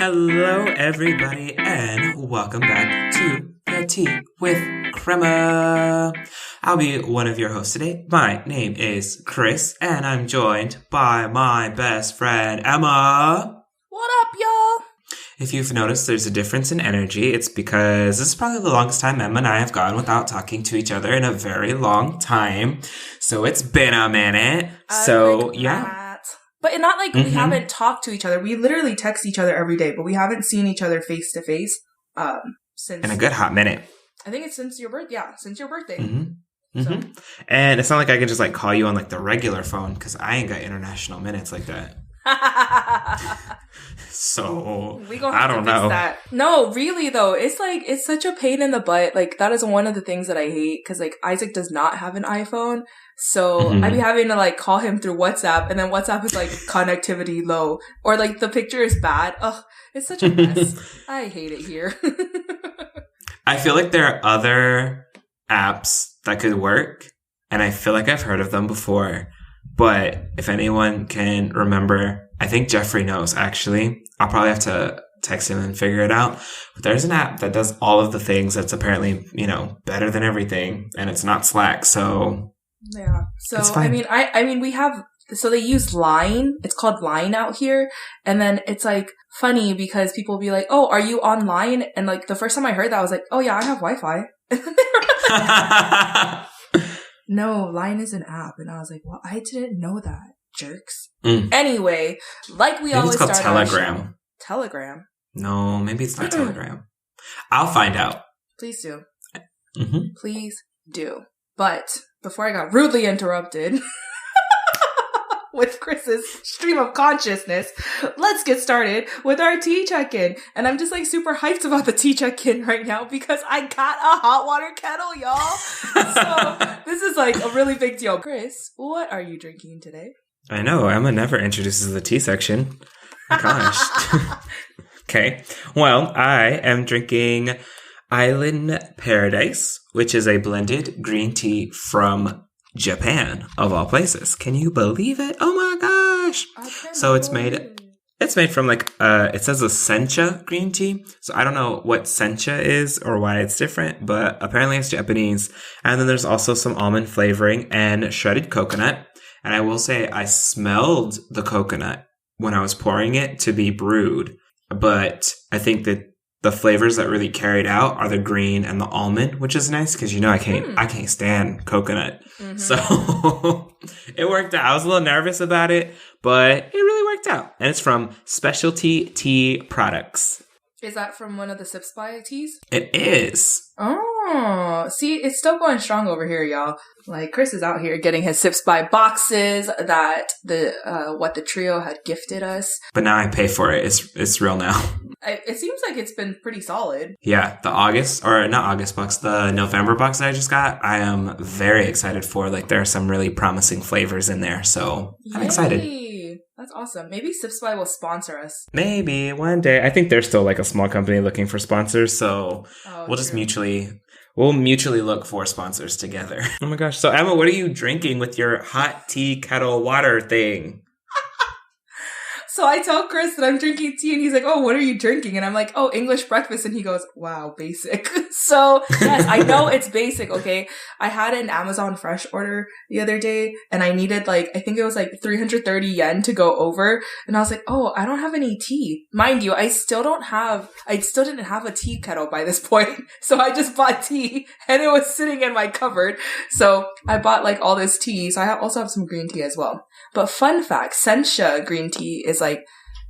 Hello, everybody, and welcome back to The Tea with Crema. I'll be one of your hosts today. My name is Kris, and I'm joined by my best friend, Emma. What up, y'all? If you've noticed there's a difference in energy, it's because this is probably the longest time Emma and I have gone without talking to each other in a very long time. So it's been a minute. But not like we haven't talked to each other. We literally text each other every day, but we haven't seen each other face to face since... In a good hot minute. I think it's since your birthday. Yeah, since your birthday. Mm-hmm. So. And it's not like I can just like call you on like the regular phone because I ain't got international minutes like that. So we gonna have I don't to fix know. That. No, really though, it's such a pain in the butt. Like that is one of the things that I hate because like Isaac does not have an iPhone, so I'd be having to like call him through WhatsApp, and then WhatsApp is like connectivity low or like the picture is bad. Ugh, it's such a mess. I hate it here. I feel like there are other apps that could work, and I feel like I've heard of them before. But if anyone can remember, I think Jeffrey knows, actually. I'll probably have to text him and figure it out. But there's an app that does all of the things that's apparently, better than everything. And it's not Slack, so... Yeah. So, it's fine. I mean, we have... So they use Line. It's called Line out here. And then it's like funny because people will be like, oh, are you online? And like the first time I heard that, I was like, oh yeah, I have Wi-Fi. No, Line is an app. And I was like, well, I didn't know that. Jerks. Anyway, like we maybe always it's called start Telegram. Telegram? No, maybe it's not Telegram. I'll find out. Please do. Mm-hmm. Please do. But before I got rudely interrupted with Chris's stream of consciousness, let's get started with our tea check-in. And I'm just like super hyped about the tea check-in right now because I got a hot water kettle, y'all. So this is like a really big deal. Kris, what are you drinking today? I know. Emma never introduces the tea section. Gosh. Okay. Well, I am drinking Island Paradise, which is a blended green tea from Japan, of all places. Can you believe it? Oh my gosh. So it's made from like, it says a sencha green tea. So I don't know what sencha is or why it's different, but apparently it's Japanese. And then there's also some almond flavoring and shredded coconut. And I will say I smelled the coconut when I was pouring it to be brewed. But I think that the flavors that really carried out are the green and the almond, which is nice because I can't stand coconut. Mm-hmm. So it worked out. I was a little nervous about it, but it really worked out. And it's from Specialty Tea Products. Is that from one of the Sips by teas? It is. Oh, see, it's still going strong over here, y'all. Like, Kris is out here getting his Sips by boxes that the trio had gifted us. But now I pay for it. It's real now. It seems like it's been pretty solid. Yeah, the November box that I just got, I am very excited for. Like, there are some really promising flavors in there, so I'm excited. That's awesome. Maybe Sips by will sponsor us. Maybe one day. I think they're still like a small company looking for sponsors, so we'll just mutually look for sponsors together. Oh my gosh. So Emma, what are you drinking with your hot tea kettle water thing? So I tell Kris that I'm drinking tea and he's like, oh, what are you drinking? And I'm like, oh, English breakfast. And he goes, wow, basic. So yes, I know it's basic. Okay. I had an Amazon Fresh order the other day and I needed I think it was 330 yen to go over. And I was like, oh, I don't have any tea. Mind you, I still didn't have a tea kettle by this point. So I just bought tea and it was sitting in my cupboard. So I bought all this tea. So I also have some green tea as well. But fun fact, sencha green tea is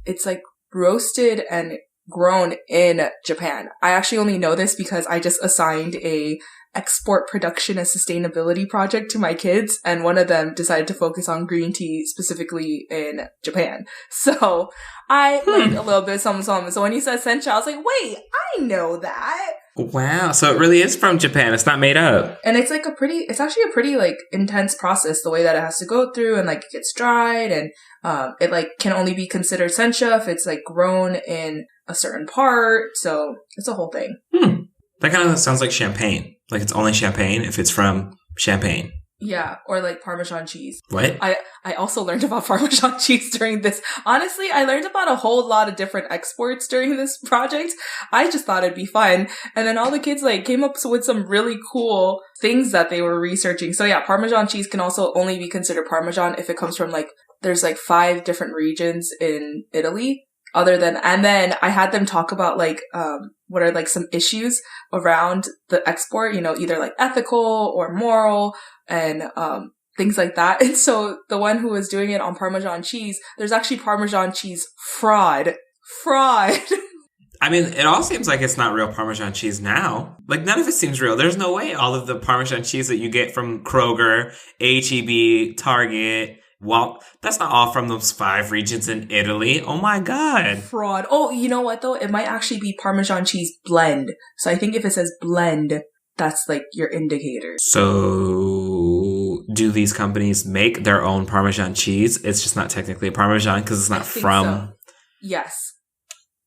it's roasted and grown in Japan. I actually only know this because I just assigned a export production and sustainability project to my kids, and one of them decided to focus on green tea specifically in Japan. So I learned a little bit of something. So when he said sencha, I was like, wait, I know that. Wow. So it really is from Japan. It's not made up. And it's actually a pretty intense process, the way that it has to go through, and it gets dried, and it can only be considered sencha if it's grown in a certain part. So it's a whole thing. That kind of sounds like champagne. Like it's only champagne if it's from Champagne. Yeah, or like Parmesan cheese. What? I also learned about Parmesan cheese during this. Honestly, I learned about a whole lot of different exports during this project. I just thought it'd be fun. And then all the kids like came up with some really cool things that they were researching. So yeah, Parmesan cheese can also only be considered Parmesan if it comes from like, there's like 5 different regions in Italy. And then I had them talk about like, what are like some issues around the export, you know, either like ethical or moral and, things like that. And so the one who was doing it on Parmesan cheese, there's actually Parmesan cheese fraud. I mean, it all seems like it's not real Parmesan cheese now. Like, none of it seems real. There's no way all of the Parmesan cheese that you get from Kroger, H-E-B, Target, well, that's not all from those 5 regions in Italy. Oh my God. Fraud. Oh, you know what though? It might actually be Parmesan cheese blend. So I think if it says blend, that's like your indicator. So do these companies make their own Parmesan cheese? It's just not technically Parmesan because it's not from... So. Yes.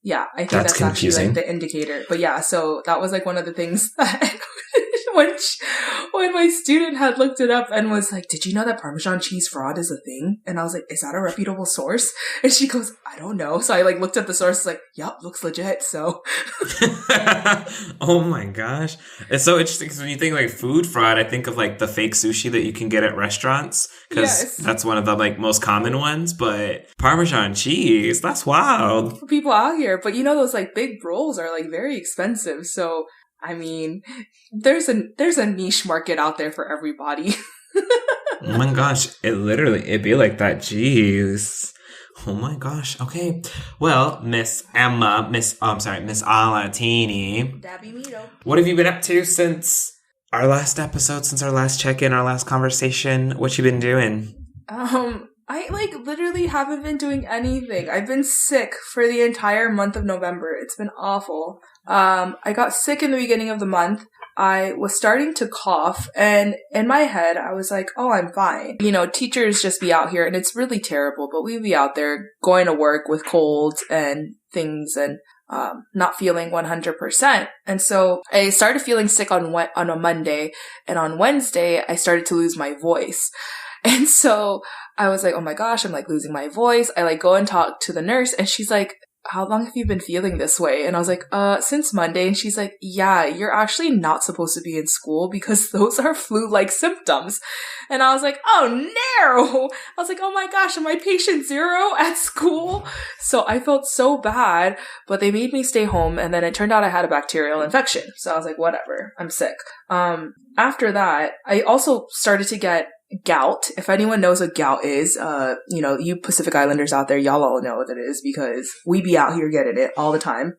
Yeah, I think that's confusing. Actually like the indicator. But yeah, so that was like one of the things that when my student had looked it up and was like, did you know that Parmesan cheese fraud is a thing? And I was like, is that a reputable source? And she goes, I don't know. So I like looked at the source, like, yep, looks legit. So. Oh my gosh. It's so interesting because when you think like food fraud, I think of like the fake sushi that you can get at restaurants because that's one of the like most common ones. But Parmesan cheese, that's wild. For people out here. But you know, those like big rolls are like very expensive. So I mean, there's a niche market out there for everybody. Oh my gosh, it'd be like that. Jeez. Oh my gosh. Okay. Well, Miss Alatini. Dabby Mito. What have you been up to since our last episode, since our last check-in, our last conversation? What you been doing? I like literally haven't been doing anything. I've been sick for the entire month of November. It's been awful. I got sick in the beginning of the month. I was starting to cough and in my head, I was like, oh, I'm fine. You know, teachers just be out here and it's really terrible, but we'd be out there going to work with colds and things and not feeling 100%. And so I started feeling sick on a Monday, and on Wednesday, I started to lose my voice. And so I was like, oh my gosh, I'm like losing my voice. I like go and talk to the nurse and she's like, how long have you been feeling this way? And I was like, since Monday. And she's like, yeah, you're actually not supposed to be in school because those are flu-like symptoms. And I was like, oh no. I was like, oh my gosh, am I patient 0 at school? So I felt so bad, but they made me stay home. And then it turned out I had a bacterial infection. So I was like, whatever, I'm sick. After that, I also started to get gout. If anyone knows what gout is, you know, you Pacific Islanders out there, y'all all know what it is because we be out here getting it all the time.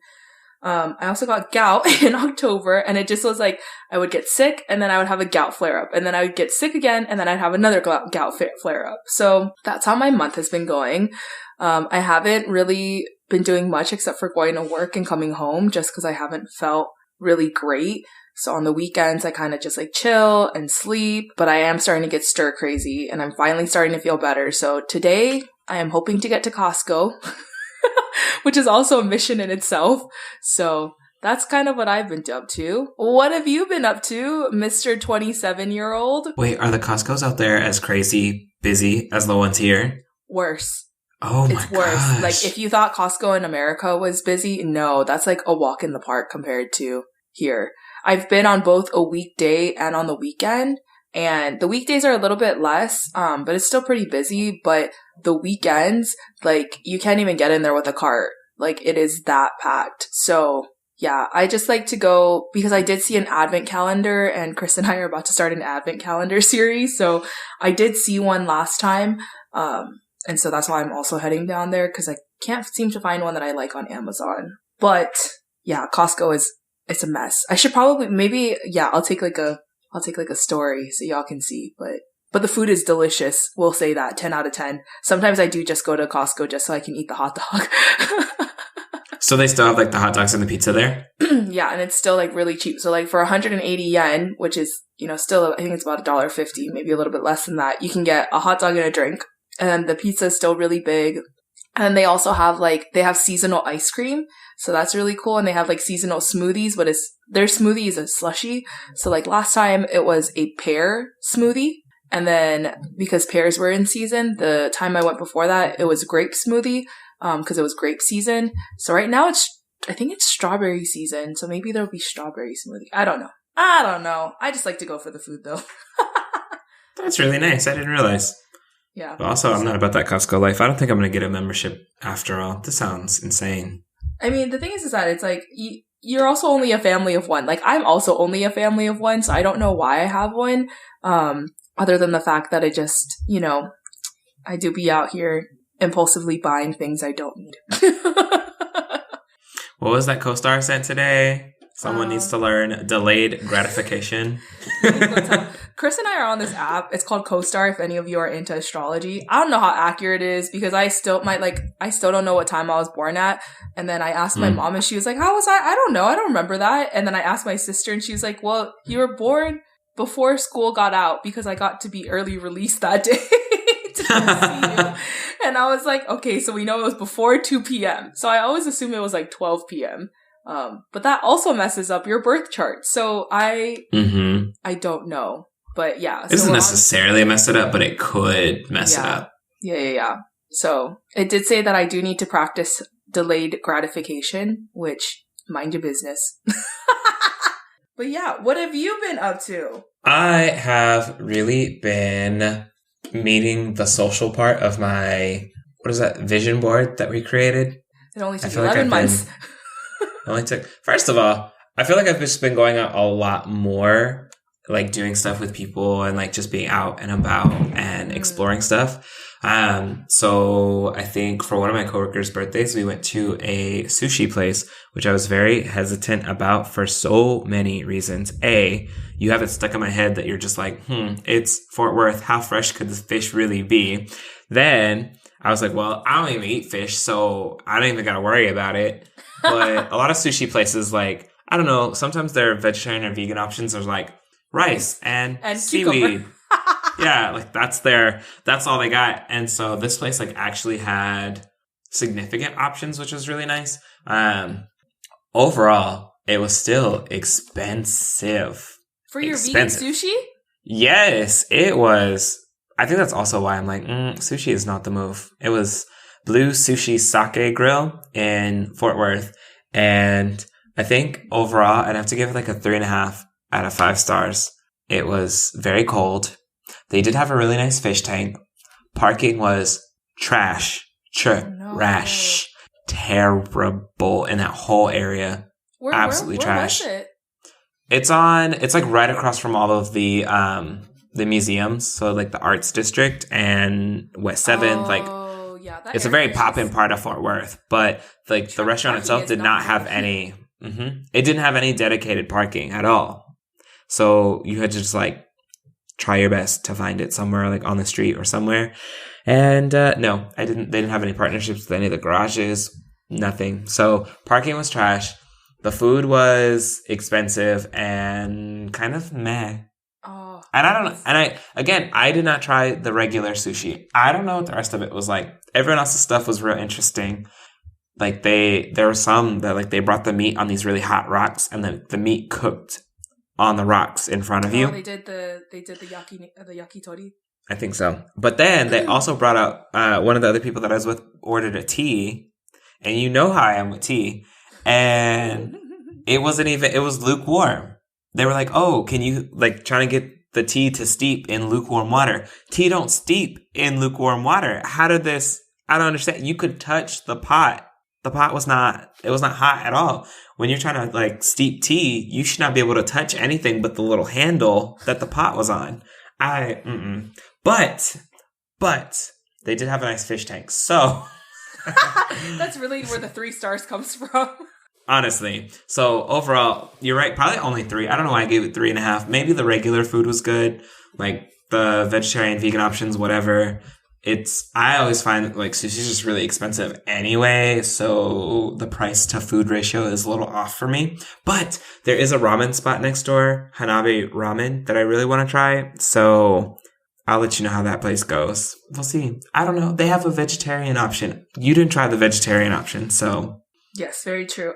I also got gout in October, and it just was like I would get sick and then I would have a gout flare up, and then I would get sick again and then I'd have another gout flare up. So that's how my month has been going. I haven't really been doing much except for going to work and coming home just because I haven't felt really great. So on the weekends, I kind of just like chill and sleep, but I am starting to get stir crazy and I'm finally starting to feel better. So today I am hoping to get to Costco, which is also a mission in itself. So that's kind of what I've been up to. What have you been up to, Mr. 27-year-old? Wait, are the Costcos out there as crazy busy as the ones here? Worse. Oh my gosh. It's worse. Gosh. Like if you thought Costco in America was busy, no, that's like a walk in the park compared to here. I've been on both a weekday and on the weekend, and the weekdays are a little bit less, but it's still pretty busy. But the weekends, like you can't even get in there with a cart. Like it is that packed. So yeah, I just like to go because I did see an advent calendar, and Kris and I are about to start an advent calendar series. So I did see one last time. And so that's why I'm also heading down there because I can't seem to find one that I like on Amazon. But yeah, Costco it's a mess. I should probably, I'll take like a story so y'all can see, but the food is delicious. We'll say that 10 out of 10. Sometimes I do just go to Costco just so I can eat the hot dog. So they still have like the hot dogs and the pizza there? Yeah. And it's still like really cheap. So like for 180 yen, which is, you know, still, I think it's about $1.50, maybe a little bit less than that. You can get a hot dog and a drink, and the pizza is still really big. And they also have they have seasonal ice cream. So that's really cool. And they have like seasonal smoothies, but their smoothie is a slushie. So like last time it was a pear smoothie, And then because pears were in season, the time I went before that, it was grape smoothie because it was grape season. So right now I think it's strawberry season. So maybe there'll be strawberry smoothie. I don't know. I just like to go for the food though. That's really nice. I didn't realize. Yeah. But also, I'm not about that Costco life. I don't think I'm going to get a membership after all. This sounds insane. I mean, the thing is that it's like, you're also only a family of one. Like, I'm also only a family of one, so I don't know why I have one. Other than the fact that it just, I do be out here impulsively buying things I don't need. What was that co-star sent today? Someone needs to learn delayed gratification. Kris and I are on this app. It's called CoStar if any of you are into astrology. I don't know how accurate it is because I still don't know what time I was born at. And then I asked my mom and she was like, how was I don't know. I don't remember that. And then I asked my sister and she was like, well, you were born before school got out because I got to be early released that day to see you. And I was like, okay, so we know it was before 2 p.m. So I always assume it was like 12 p.m. But that also messes up your birth chart. So I don't know. But yeah. It doesn't necessarily mess it up, but it could mess it up. Yeah. So it did say that I do need to practice delayed gratification, which mind your business. But yeah, what have you been up to? I have really been meeting the social part of my, what is that, vision board that we created? It only took 11 months. First of all, I feel like I've just been going out a lot more, like doing stuff with people and like just being out and about and exploring stuff. So I think for one of my coworkers' birthdays, we went to a sushi place, which I was very hesitant about for so many reasons. A, you have it stuck in my head that you're just like, it's Fort Worth. How fresh could this fish really be? Then I was like, well, I don't even eat fish, so I don't even got to worry about it. But a lot of sushi places, like, I don't know, sometimes their vegetarian or vegan options are like rice and seaweed. Yeah, like that's all they got. And so this place like actually had significant options, which was really nice. Overall, it was still expensive. For your vegan sushi? Yes, it was. I think that's also why I'm like, sushi is not the move. It was Blue Sushi Sake Grill in Fort Worth. And I think overall, I'd have to give it like a 3.5 out of 5 stars. It was very cold. They did have a really nice fish tank. Parking was trash. Terrible in that whole area. Absolutely trash. Where was it? It's like right across from all of the museums. So like the Arts District and West 7th. It's a very poppin' part of Fort Worth. But like the restaurant itself did not have any. It didn't have any dedicated parking at all. So you had to just like try your best to find it somewhere like on the street or somewhere. And no, they didn't have any partnerships with any of the garages, nothing. So parking was trash. The food was expensive and kind of meh. Oh. And I don't know. And I did not try the regular sushi. I don't know what the rest of it was like. Everyone else's stuff was real interesting. Like there were some that like they brought the meat on these really hot rocks and the meat cooked on the rocks in front of you. They did the yakitori. I think so. But then they also brought out one of the other people that I was with ordered a tea, and you know how I am with tea, and it was lukewarm. They were like, "Oh, can you like trying to get the tea to steep in lukewarm water? Tea don't steep in lukewarm water. How did this? I don't understand. You could touch the pot. The pot was not hot at all. When you're trying to like steep tea, you should not be able to touch anything but the little handle that the pot was on. But they did have a nice fish tank. So that's really where the 3 stars comes from. Honestly. So overall, you're right. Probably only 3. I don't know why I gave it 3.5. Maybe the regular food was good. Like the vegetarian, vegan options, whatever. I always find like sushi is just really expensive anyway, so the price to food ratio is a little off for me. But there is a ramen spot next door, Hanabe Ramen, that I really want to try. So I'll let you know how that place goes. We'll see. I don't know. They have a vegetarian option. You didn't try the vegetarian option, so. Yes, very true.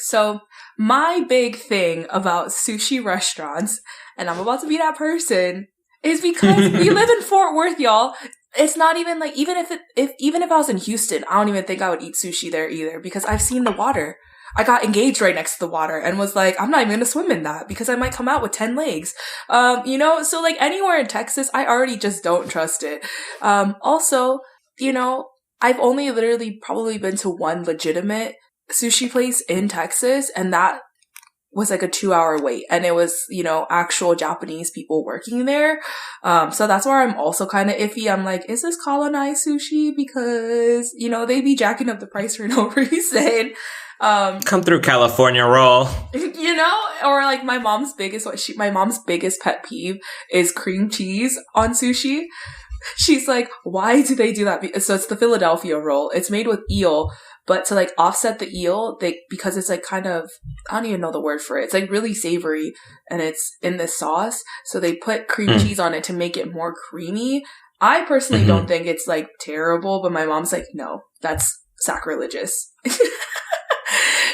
So my big thing about sushi restaurants, and I'm about to be that person, is because we live in Fort Worth, y'all. It's not even like, even if I was in Houston, I don't even think I would eat sushi there either, because I've seen the water. I got engaged right next to the water and was like, I'm not even going to swim in that because I might come out with 10 legs. So like anywhere in Texas, I already just don't trust it. Also, I've only literally probably been to one legitimate sushi place in Texas, and that was like a 2-hour wait, and it was, actual Japanese people working there. So that's where I'm also kind of iffy. I'm like, is this colonized sushi? Because, they be jacking up the price for no reason. Come through, California roll. Or like my mom's biggest pet peeve is cream cheese on sushi. She's like, why do they do that? So it's the Philadelphia roll. It's made with eel, but to like offset the eel, because it's like kind of, I don't even know the word for it. It's like really savory and it's in this sauce. So they put cream cheese on it to make it more creamy. I personally don't think it's like terrible, but my mom's like, no, that's sacrilegious.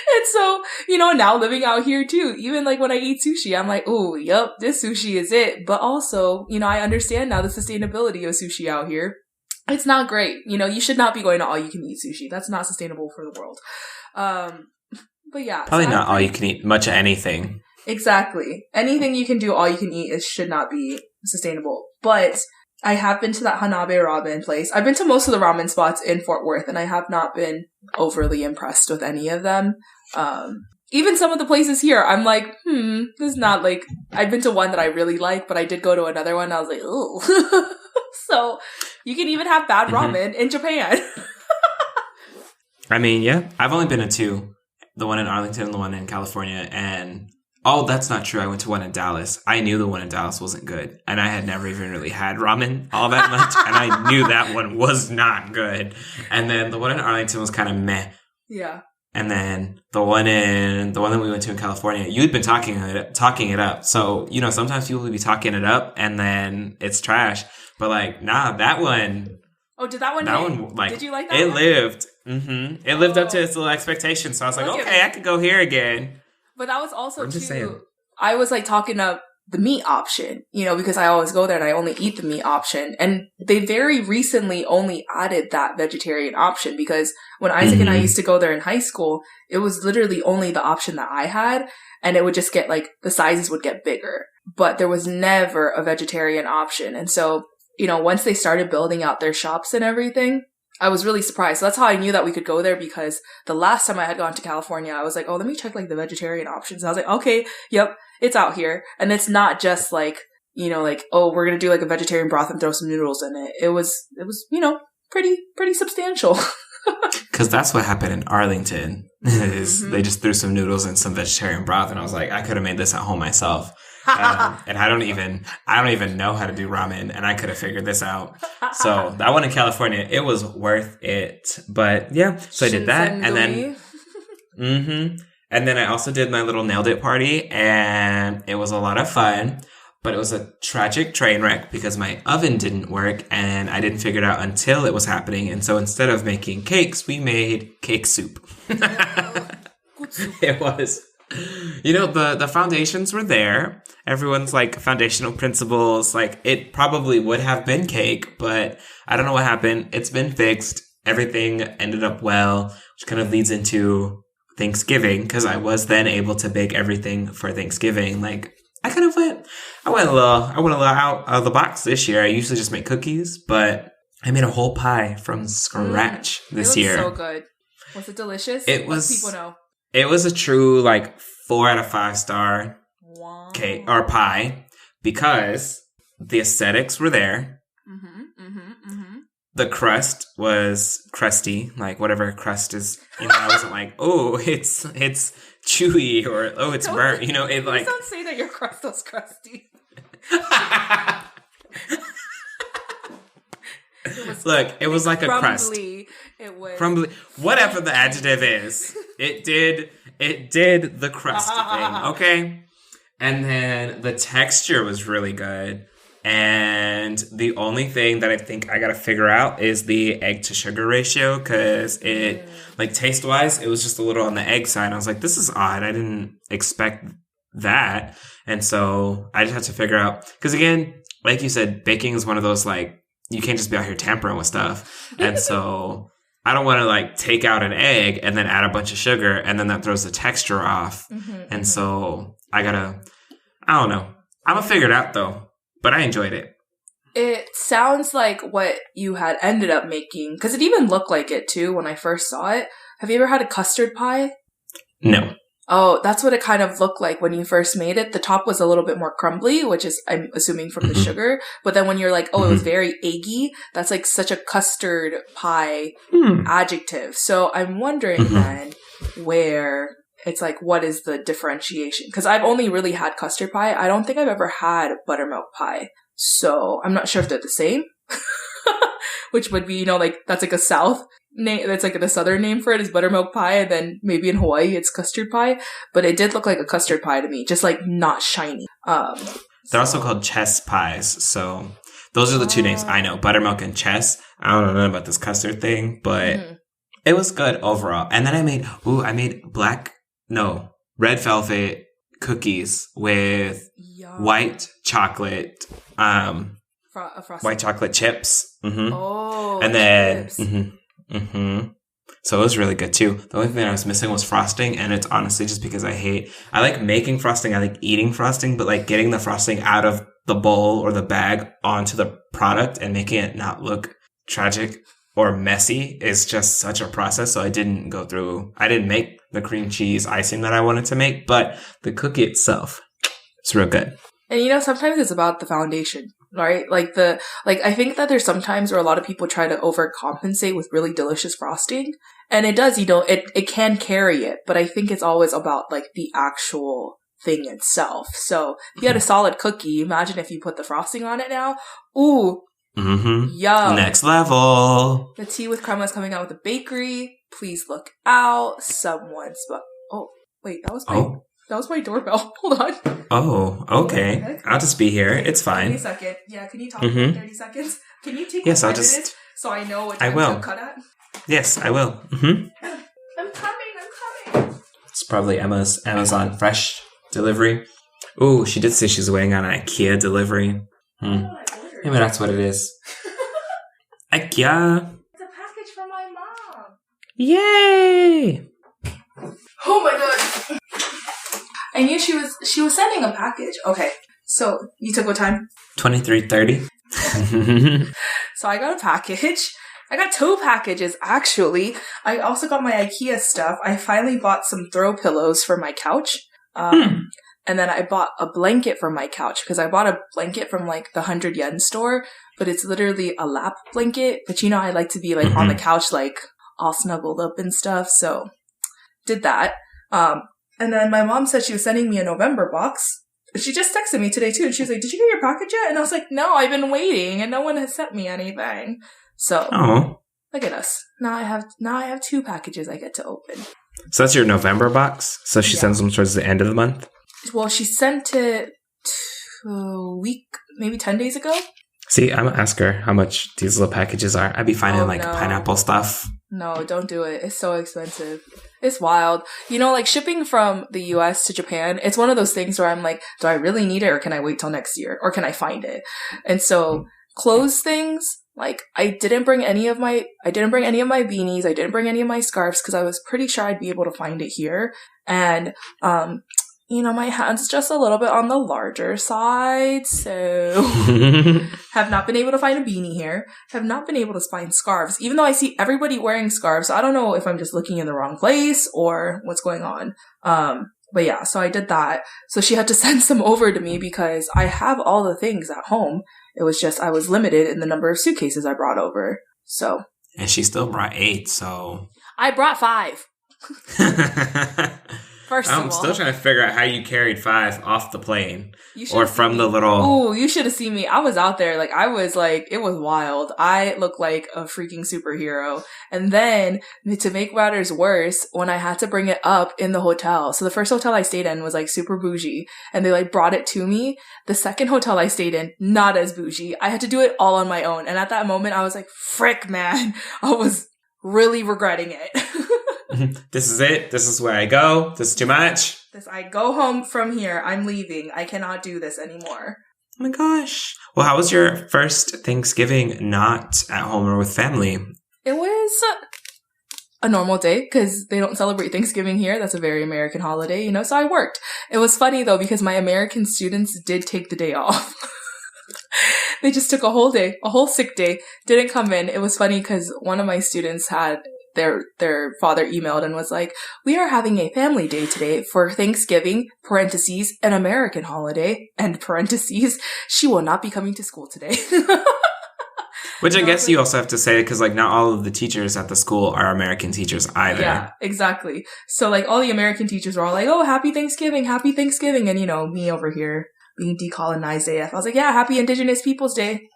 And so, now living out here too, even like when I eat sushi, I'm like, oh, yep, this sushi is it. But also, I understand now the sustainability of sushi out here. It's not great. You should not be going to all you can eat sushi. That's not sustainable for the world. But yeah. Probably not all you can eat, much of anything. Exactly. Anything you can do, all you can eat, should not be sustainable. But I have been to that Hanabe ramen place. I've been to most of the ramen spots in Fort Worth, and I have not been overly impressed with any of them. Even some of the places here, I'm like, this is not like, I've been to one that I really like, but I did go to another one. I was like, ooh. So you can even have bad ramen in Japan. I mean, yeah, I've only been to 2, the one in Arlington and the one in California. And, that's not true. I went to one in Dallas. I knew the one in Dallas wasn't good. And I had never even really had ramen all that much. And I knew that one was not good. And then the one in Arlington was kind of meh. Yeah. And then the one that we went to in California, you'd been talking it up. So, sometimes people would be talking it up and then it's trash. But like, nah, that one. Oh, did that one? Like, did you like that? It lived. It lived up to its little expectations. So I was like, okay, I could go here again. But that was also I'm just saying. I was like talking up the meat option, because I always go there and I only eat the meat option. And they very recently only added that vegetarian option, because when Isaac and I used to go there in high school, it was literally only the option that I had, and it would just get like, the sizes would get bigger, but there was never a vegetarian option. And so, once they started building out their shops and everything, I was really surprised. So that's how I knew that we could go there, because the last time I had gone to California, I was like, oh, let me check like the vegetarian options. And I was like, okay, yep, it's out here. And it's not just like, oh, we're going to do like a vegetarian broth and throw some noodles in it. It was, pretty substantial. Cause that's what happened in Arlington is they just threw some noodles and some vegetarian broth. And I was like, I could have made this at home myself. And I don't even know how to do ramen, and I could have figured this out. So that one in California, it was worth it. But yeah, so I did that, and then, and then I also did my little nailed it party, and it was a lot of fun. But it was a tragic train wreck because my oven didn't work, and I didn't figure it out until it was happening. And so instead of making cakes, we made cake soup. It was. The foundations were there. Everyone's like foundational principles. Like it probably would have been cake, but I don't know what happened. It's been fixed. Everything ended up well, which kind of leads into Thanksgiving, because I was then able to bake everything for Thanksgiving. Like I went a little out of the box this year. I usually just make cookies, but I made a whole pie from scratch this year. So good. Was it delicious? It was. Let people know. It was a true, 4 out of 5 star cake or pie, because the aesthetics were there. The crust was crusty, like whatever crust is. I wasn't like, oh, it's chewy, or oh, it's burnt. It like. Don't say that your crust was crusty. It was like crumbly. A crust. It was crumbly. Whatever the adjective is, it did the crust thing. Okay, and then the texture was really good. And the only thing that I think I got to figure out is the egg to sugar ratio, because it, taste wise, it was just a little on the egg side. I was like, this is odd. I didn't expect that. And so I just had to figure out, because again, like you said, baking is one of those, like, you can't just be out here tampering with stuff. And so I don't want to, like, take out an egg and then add a bunch of sugar, and then that throws the texture off. And so I don't know. I'm going to figure it out, though. But I enjoyed it. It sounds like what you had ended up making, because it even looked like it, too, when I first saw it. Have you ever had a custard pie? No. Oh, that's what it kind of looked like when you first made it. The top was a little bit more crumbly, which is, I'm assuming, from the sugar. But then when you're like, oh, it was very eggy, that's like such a custard pie adjective. So I'm wondering then where it's like, what is the differentiation? Because I've only really had custard pie. I don't think I've ever had buttermilk pie. So I'm not sure if they're the same. Which would be, you know, like, that's like a South name. That's like the Southern name for it is buttermilk pie. And then maybe in Hawaii, it's custard pie. But it did look like a custard pie to me, just like not shiny. They're also called chess pies. So those are the two names I know, buttermilk and chess. I don't know about this custard thing, but it was good overall. And then I made red velvet cookies with white chocolate, white chocolate chips. Oh, and then, so it was really good too. The only thing I was missing was frosting, and it's honestly just because I like making frosting, I like eating frosting, but like getting the frosting out of the bowl or the bag onto the product and making it not look tragic or messy is just such a process. So I didn't make the cream cheese icing that I wanted to make, but the cookie itself, it's real good. And you know, sometimes it's about the foundation, right? I think that there's sometimes where a lot of people try to overcompensate with really delicious frosting. And it does, you know, it can carry it, but I think it's always about like the actual thing itself. So if you had a solid cookie, imagine if you put the frosting on it now. Ooh. Yum. Next level. The tea with crema is coming out with the bakery. Please look out. Oh, wait, that was my doorbell. Hold on. Oh, okay. I'll just be here. It's fine. 30 seconds. Yeah, can you talk for 30 seconds? Can you take yes, I'll just, so I know what time to cut at? Yes, I will. I'm coming. It's probably Emma's Amazon Fresh delivery. Ooh, she did say she's waiting on an IKEA delivery. Maybe that's what it is. IKEA. It's a package from my mom. Yay! Oh my god. I knew she was sending a package. Okay. So you took what time? 23:30. So I got a package. I got 2 packages, actually. I also got my IKEA stuff. I finally bought some throw pillows for my couch. And then I bought a blanket for my couch because I bought a blanket from like the 100 yen store, but it's literally a lap blanket. But you know, I like to be like on the couch, like all snuggled up and stuff. So did that. And then my mom said she was sending me a November box. She just texted me today too. And she was like, did you get your package yet? And I was like, no, I've been waiting and no one has sent me anything. So look at us. Now I have 2 packages I get to open. So that's your November box? So she sends them towards the end of the month? Well, she sent it a week, maybe 10 days ago. See, I'm going to ask her how much these little packages are. I'd be finding pineapple stuff. No, don't do it. It's so expensive. It's wild. You know, like shipping from the US to Japan, it's one of those things where I'm like, do I really need it or can I wait till next year? Or can I find it? And so clothes things, like I didn't bring any of my beanies. I didn't bring any of my scarves because I was pretty sure I'd be able to find it here. And, you know, my hand's just a little bit on the larger side, so have not been able to find a beanie here. Have not been able to find scarves, even though I see everybody wearing scarves. So I don't know if I'm just looking in the wrong place or what's going on. But yeah, so I did that. So she had to send some over to me because I have all the things at home. It was just I was limited in the number of suitcases I brought over. So. And she still brought 8, so. I brought 5. First of all, I'm still trying to figure out how you carried 5 off the plane or from the little. Oh, you should have seen me. I was out there. It was wild. I looked like a freaking superhero. And then to make matters worse, when I had to bring it up in the hotel. So the first hotel I stayed in was like super bougie and they like brought it to me. The second hotel I stayed in, not as bougie. I had to do it all on my own. And at that moment I was like, frick, man, I was really regretting it. This is it. This is where I go. This is too much. I go home from here. I'm leaving. I cannot do this anymore. Oh my gosh. Well, how was your first Thanksgiving not at home or with family? It was a normal day because they don't celebrate Thanksgiving here. That's a very American holiday, you know, so I worked. It was funny though because my American students did take the day off. They just took a whole day, a whole sick day, didn't come in. It was funny because one of my students had their father emailed and was like, we are having a family day today for Thanksgiving, parentheses, an American holiday, and parentheses, she will not be coming to school today. Which I guess you also have to say because like not all of the teachers at the school are American teachers either. Yeah, exactly. So like all the American teachers were all like, oh, happy Thanksgiving. And you know, me over here being decolonized AF. I was like, yeah, happy Indigenous Peoples Day.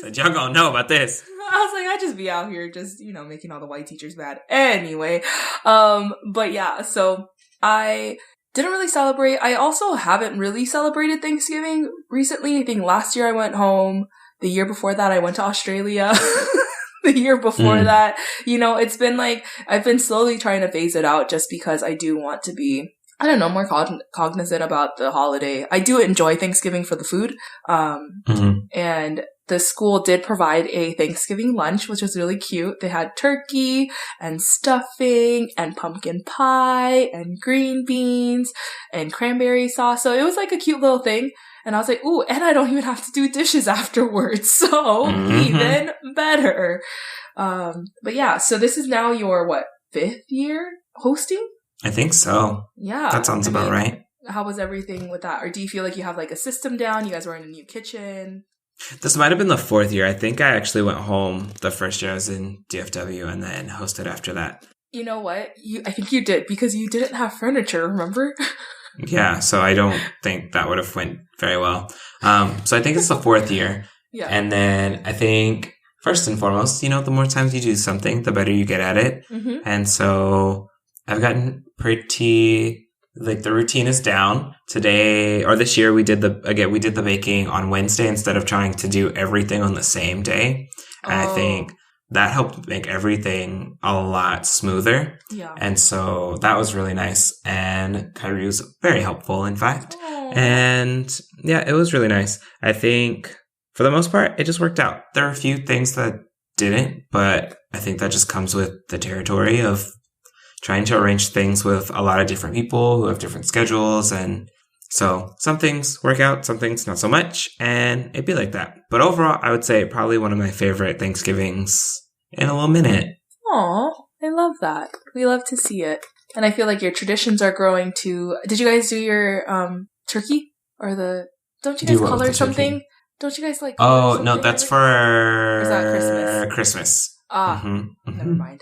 So y'all gonna know about this. I was like, I just be out here just, you know, making all the white teachers mad. Anyway, but yeah, so I didn't really celebrate. I also haven't really celebrated Thanksgiving recently. I think last year I went home. The year before that, I went to Australia. The year before that, you know, it's been like, I've been slowly trying to phase it out just because I do want to be, I don't know, more cognizant about the holiday. I do enjoy Thanksgiving for the food. And the school did provide a Thanksgiving lunch, which was really cute. They had turkey and stuffing and pumpkin pie and green beans and cranberry sauce. So it was like a cute little thing. And I was like, ooh, and I don't even have to do dishes afterwards. So even better. But yeah, so this is now your, 5th year hosting? I think so. Yeah. That sounds about right. How was everything with that? Or do you feel like you have like a system down? You guys were in a new kitchen? This might have been the 4th year. I think I actually went home the first year I was in DFW and then hosted after that. You know what? I think you did because you didn't have furniture, remember? Yeah, so I don't think that would have went very well. So I think it's the 4th year. Yeah. And then I think first and foremost, you know, the more times you do something, the better you get at it. And so I've gotten pretty... Like the routine is down today or this year. We did the baking on Wednesday instead of trying to do everything on the same day. And I think that helped make everything a lot smoother. Yeah. And so that was really nice. And Kyrie was very helpful, in fact. And yeah, it was really nice. I think for the most part, it just worked out. There are a few things that didn't, but I think that just comes with the territory of trying to arrange things with a lot of different people who have different schedules. And so some things work out, some things not so much. And it'd be like that. But overall, I would say probably one of my favorite Thanksgivings in a little minute. Aw, I love that. We love to see it. And I feel like your traditions are growing too. Did you guys do your turkey? Or don't you guys color something? Turkey? Don't you guys like color no, that's for... Or is that Christmas? Christmas. Never mind.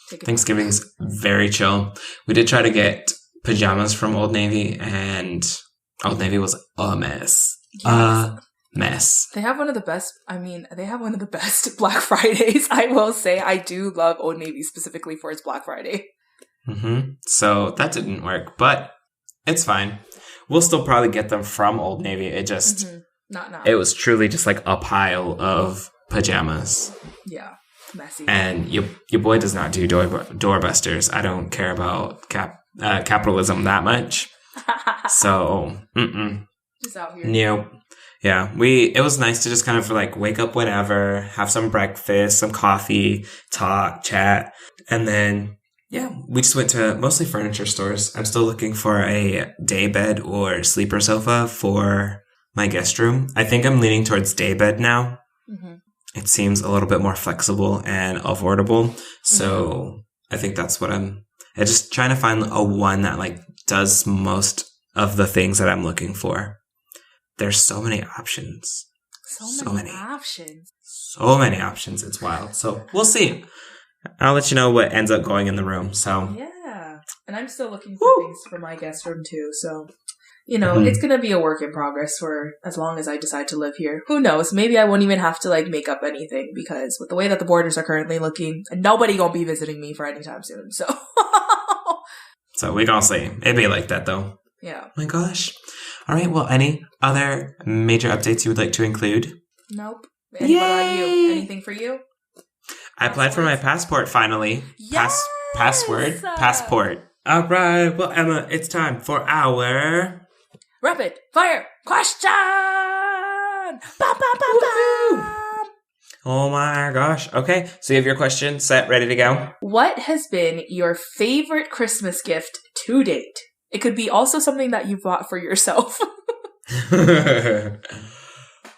Thanksgiving's very chill. We did try to get pajamas from Old Navy, and Old Navy was a mess. Yes. Mess. They have one of the best Black Fridays, I will say. I do love Old Navy specifically for its Black Friday. So that didn't work, but it's fine. We'll still probably get them from Old Navy. It just, it was truly just like a pile of pajamas. Yeah. Messy. And your boy does not do doorbusters. I don't care about capitalism that much. So, just out here. Nope. Yeah, it was nice to just kind of like wake up whenever, have some breakfast, some coffee, talk, chat. And then, yeah, we just went to mostly furniture stores. I'm still looking for a day bed or sleeper sofa for my guest room. I think I'm leaning towards day bed now. It seems a little bit more flexible and affordable. So I think that's what I'm just trying to find a one that like does most of the things that I'm looking for. There's so many options. So many options. So many options. It's wild. So we'll see. I'll let you know what ends up going in the room. So yeah. And I'm still looking for things for my guest room too. So you know, it's going to be a work in progress for as long as I decide to live here. Who knows? Maybe I won't even have to, like, make up anything because with the way that the borders are currently looking, nobody going to be visiting me for any time soon. So So we going to see. It'd be like that, though. Yeah. Oh my gosh. All right. Well, any other major updates you would like to include? Nope. And what about you? Anything for you? I applied for my passport finally. Yes! Passport. All right. Well, Emma, it's time for our rapid fire question. Bam, bam, bam, bam. Oh my gosh. Okay, so you have your question set, ready to go? What has been your favorite Christmas gift to date? It could be also something that you bought for yourself.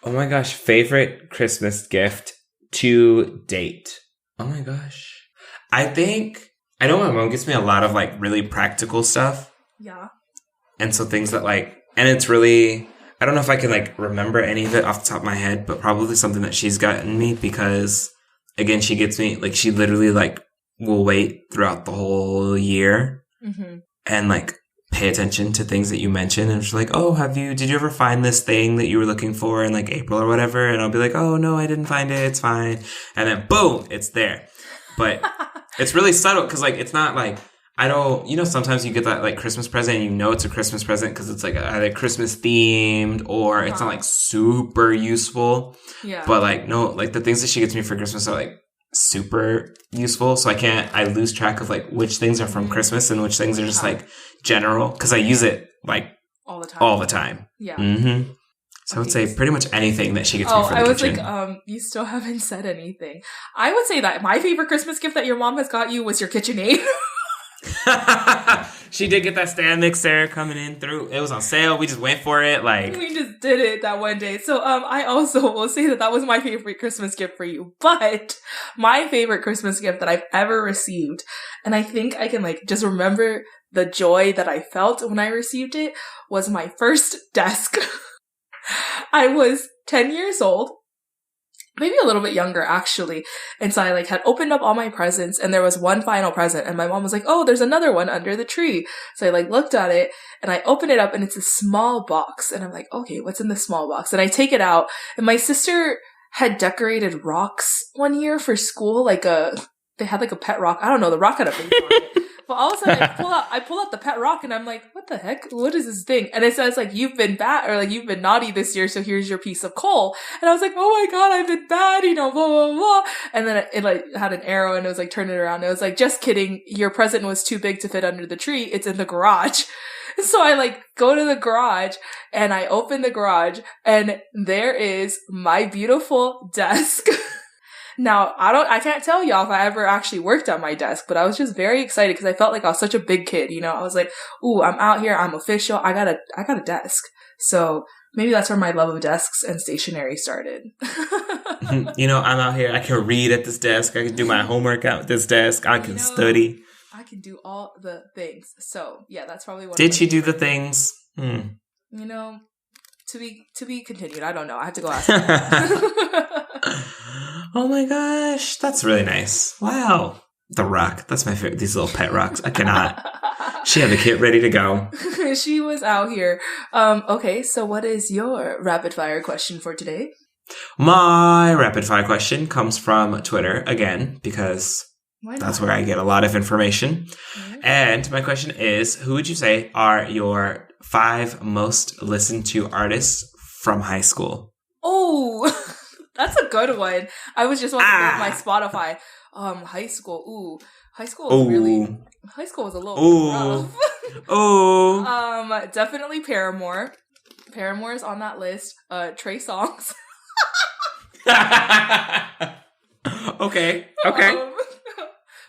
Oh my gosh, favorite Christmas gift to date. Oh my gosh. I know my mom gets me a lot of like really practical stuff. Yeah. And so things that like, and it's really, I don't know if I can like remember any of it off the top of my head, but probably something that she's gotten me because again, she gets me like, she literally like will wait throughout the whole year and like pay attention to things that you mention. And she's like, oh, did you ever find this thing that you were looking for in like April or whatever? And I'll be like, oh no, I didn't find it. It's fine. And then boom, it's there. But it's really subtle because like, it's not like, sometimes you get that like Christmas present and you know it's a Christmas present because it's like either Christmas themed or it's not like super useful. Yeah. But like, no, like the things that she gets me for Christmas are like super useful. So I lose track of like which things are from Christmas and which things are just like general because I use it like all the time. Yeah. Mm-hmm. So I would say pretty much anything that she gets me for the kitchen. Like, you still haven't said anything. I would say that my favorite Christmas gift that your mom has got you was your KitchenAid. She did get that stand mixer coming in through. It was on sale. We just went for it. Like we just did it that one day. So I also will say that was my favorite Christmas gift for you. But my favorite Christmas gift that I've ever received, and I think I can like just remember the joy that I felt when I received it, was my first desk. I was 10 years old. Maybe a little bit younger, actually. And so I like had opened up all my presents and there was one final present and my mom was like, oh, there's another one under the tree. So I like looked at it and I open it up and it's a small box. And I'm like, okay, what's in the small box? And I take it out and my sister had decorated rocks one year for school. They had like a pet rock. I don't know. The rock had a face on it. But all of a sudden I pull out the pet rock and I'm like, what the heck? What is this thing? And it says like, you've been bad or like you've been naughty this year. So here's your piece of coal. And I was like, oh my God, I've been bad, blah, blah, blah. And then it like had an arrow and it was like, turn it around. It was like, just kidding. Your present was too big to fit under the tree. It's in the garage. So I like go to the garage and I open the garage and there is my beautiful desk. Now, I can't tell y'all if I ever actually worked on my desk, but I was just very excited because I felt like I was such a big kid, I was like, ooh, I'm out here, I'm official, I got a desk. So maybe that's where my love of desks and stationery started. I'm out here, I can read at this desk, I can do my homework at this desk, I can study. I can do all the things. So, yeah, that's probably what. Did she do the things? To be continued. I don't know. I have to go ask her. Oh my gosh, that's really nice. Wow. The rock. That's my favorite. These little pet rocks. I cannot. She had the kit ready to go. She was out here. Okay, so what is your rapid fire question for today? My rapid fire question comes from Twitter again, because that's where I get a lot of information. Mm-hmm. And my question is, who would you say are your 5 most listened to artists from high school? Oh, that's a good one. I was just watching my Spotify. High school. Ooh, high school was a little rough. Definitely Paramore. Paramore is on that list. Trey Songz. Okay.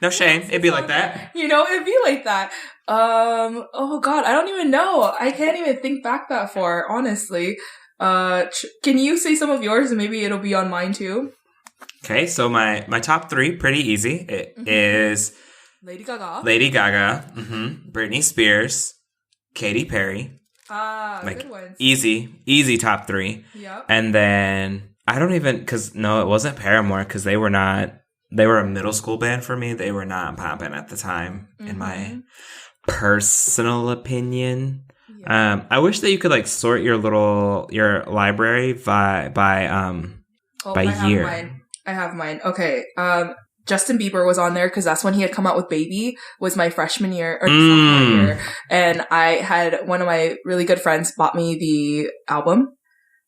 No shame. It'd be like that. It'd be like that. Oh God, I don't even know. I can't even think back that far, honestly. Can you say some of yours and maybe it'll be on mine too? Okay, so my top 3, pretty easy. It is Lady Gaga, Britney Spears, Katy Perry. Good ones. Easy top 3. Yep. And then it wasn't Paramore because they were a middle school band for me. They were not popping at the time, in my personal opinion. Yeah. I wish that you could sort your library by year. I have mine. Okay. Justin Bieber was on there because that's when he had come out with Baby, was my freshman year or sophomore year. And I had one of my really good friends bought me the album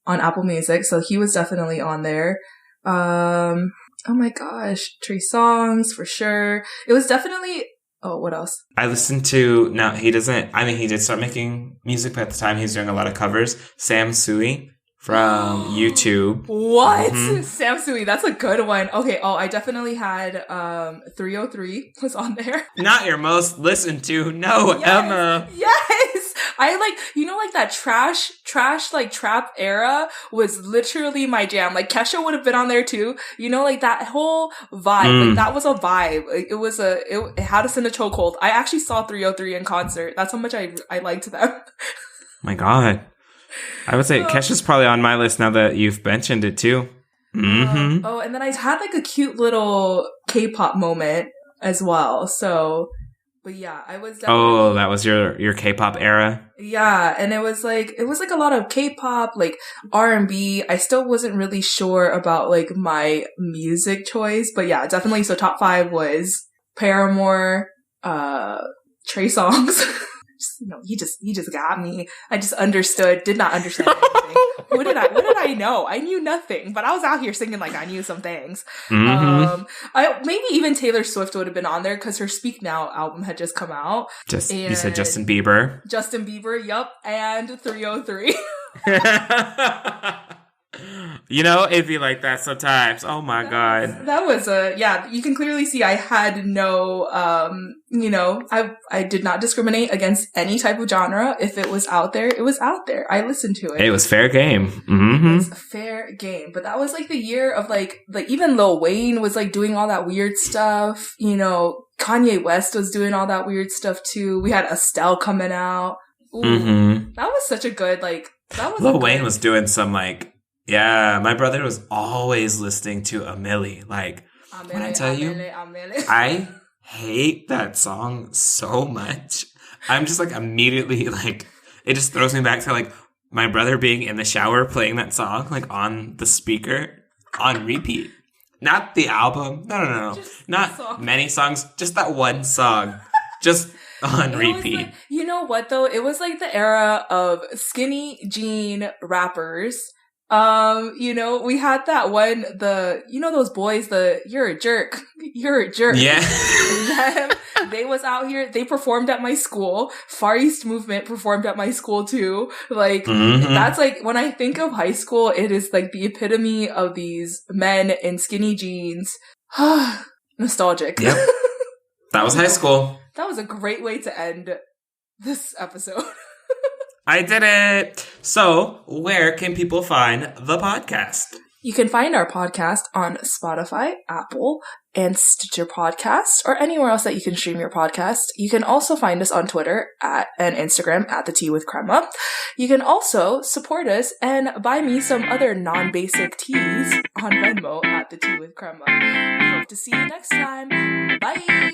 on Apple Music. So he was definitely on there. Oh my gosh. Trey Songz for sure. It was definitely Oh, what else? I listened to, now he doesn't, I mean, he did start making music, but at the time he was doing a lot of covers. Sam Sui from YouTube. What? Sam Sui, that's a good one. Okay, I definitely had 303 was on there. Not your most listened to. No, yes, Emma. Yes! I like that trash, like trap era was literally my jam. Like Kesha would have been on there too. Like that whole vibe. Like that was a vibe. It had us in a chokehold. I actually saw 303 in concert. That's how much I liked them. My God. I would say Kesha's probably on my list now that you've mentioned it too. Mm-hmm. And then I had like a cute little K-pop moment as well. So, but yeah, I was definitely... Oh, that was your K-pop era? Yeah, and it was like a lot of K-pop, like R&B. I still wasn't really sure about like my music choice, but yeah, definitely. So top 5 was Paramore, Trey Songz. He just got me. I just did not understand anything. What did I know? I knew nothing, but I was out here singing like I knew some things. Mm-hmm. Maybe even Taylor Swift would have been on there because her Speak Now album had just come out. You said Justin Bieber. Justin Bieber, yup, and 303. It'd be like that sometimes. Oh my God. That was you can clearly see I had no, I did not discriminate against any type of genre. If it was out there, it was out there. I listened to it. It was fair game. Mm-hmm. It was a fair game. But that was like the year of like even Lil Wayne was like doing all that weird stuff. Kanye West was doing all that weird stuff too. We had Estelle coming out. Ooh, That was such a good, Lil Wayne was doing some yeah, my brother was always listening to Amelie. When I tell you, I hate that song so much. I'm just immediately it just throws me back to my brother being in the shower playing that song on the speaker on repeat. Not the album. No. Not many songs. Just that one song. Just on repeat. You know what though? It was the era of skinny jean rappers. We had that one, those boys, you're a jerk. Yeah. They was out here, they performed at my school. Far East Movement performed at my school too. That's when I think of high school, it is the epitome of these men in skinny jeans. Nostalgic. Yep. That was high school. That was a great way to end this episode. I did it! So, where can people find the podcast? You can find our podcast on Spotify, Apple, and Stitcher Podcasts, or anywhere else that you can stream your podcast. You can also find us on Twitter and Instagram at The Tea with Crema. You can also support us and buy me some other non-basic teas on Venmo at The Tea with Crema. We hope to see you next time. Bye!